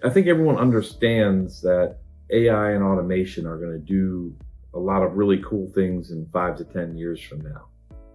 I think everyone understands that AI and automation are going to do a lot of really cool things in 5 to 10 years from now.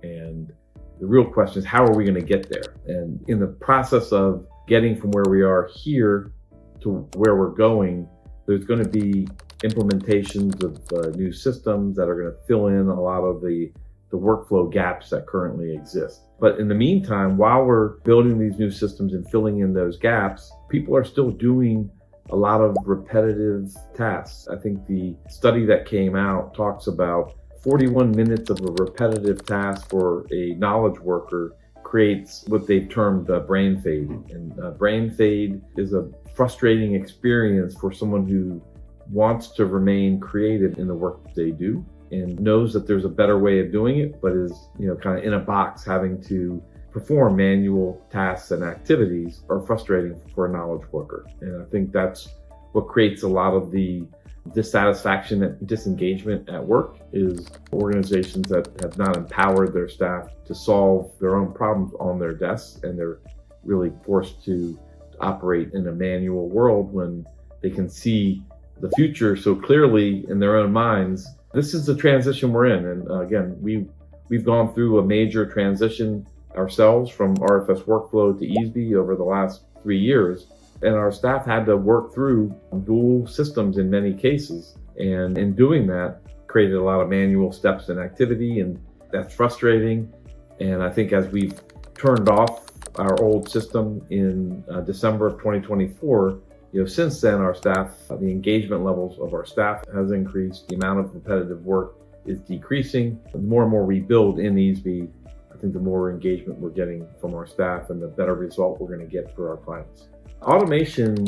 And the real question is, how are we going to get there? And in the process of getting from where we are here to where we're going, there's going to be implementations of new systems that are going to fill in a lot of the workflow gaps that currently exist. But in the meantime, while we're building these new systems and filling in those gaps, people are still doing a lot of repetitive tasks. I think the study that came out talks about 41 minutes of a repetitive task for a knowledge worker creates what they've termed brain fade. And brain fade is a frustrating experience for someone who wants to remain creative in the work that they do and knows that there's a better way of doing it, but is, kind of in a box having to perform manual tasks and activities are frustrating for a knowledge worker. And I think that's what creates a lot of the dissatisfaction and disengagement at work, is organizations that have not empowered their staff to solve their own problems on their desks, and they're really forced to operate in a manual world when they can see the future so clearly in their own minds. This is the transition we're in. And again, we've gone through a major transition ourselves from RFS workflow to Easby over the last 3 years. And our staff had to work through dual systems in many cases. And in doing that, created a lot of manual steps and activity, and that's frustrating. And I think as we've turned off our old system in December of 2024, since then our staff, the engagement levels of our staff has increased. The amount of repetitive work is decreasing. The more and more we build in Easby, I think the more engagement we're getting from our staff and the better result we're going to get for our clients. Automation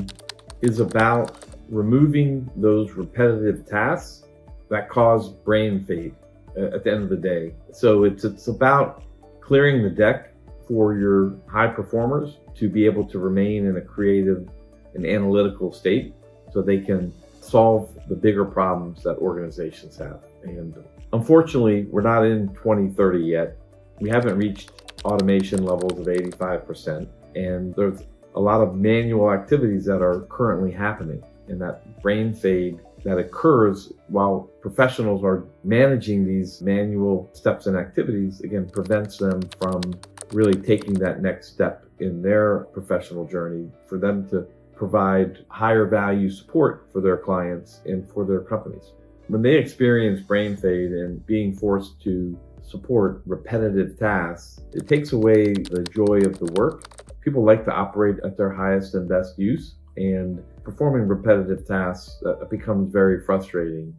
is about removing those repetitive tasks that cause brain fade at the end of the day. So it's about clearing the deck for your high performers to be able to remain in a creative and analytical state so they can solve the bigger problems that organizations have. And unfortunately, we're not in 2030 yet. We haven't reached automation levels of 85%. And there's a lot of manual activities that are currently happening. And that brain fade that occurs while professionals are managing these manual steps and activities, again, prevents them from really taking that next step in their professional journey for them to provide higher value support for their clients and for their companies. When they experience brain fade and being forced to support repetitive tasks, it takes away the joy of the work. People like to operate at their highest and best use, and performing repetitive tasks becomes very frustrating.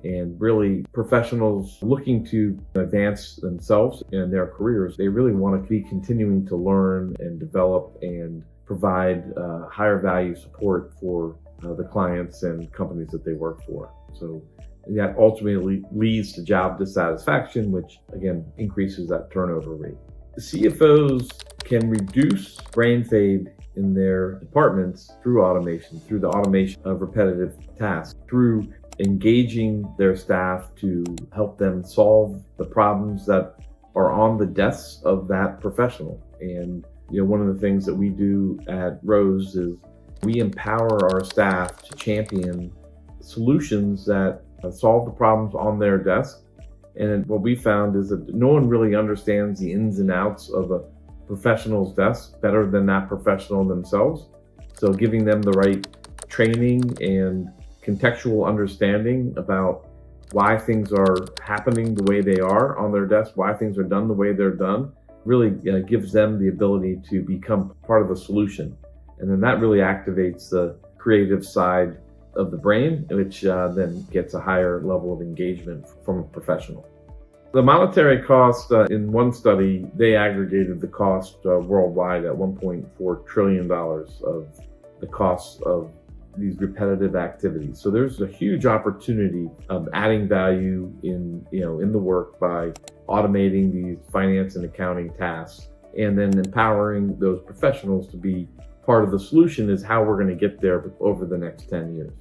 And really, professionals looking to advance themselves in their careers, they really want to be continuing to learn and develop and provide higher value support for the clients and companies that they work for. So that ultimately leads to job dissatisfaction, which again increases that turnover rate. The CFOs can reduce brain fade in their departments through automation, through the automation of repetitive tasks, through engaging their staff to help them solve the problems that are on the desks of that professional. And one of the things that we do at Rose is we empower our staff to champion solutions that solve the problems on their desk. And what we found is that no one really understands the ins and outs of a professional's desk better than that professional themselves. So giving them the right training and contextual understanding about why things are happening the way they are on their desk, why things are done the way they're done, really gives them the ability to become part of the solution. And then that really activates the creative side of the brain, which then gets a higher level of engagement from a professional. The monetary cost, in one study, they aggregated the cost worldwide at $1.4 trillion of the costs of these repetitive activities. So there's a huge opportunity of adding value in the work by automating these finance and accounting tasks, and then empowering those professionals to be part of the solution is how we're going to get there over the next 10 years.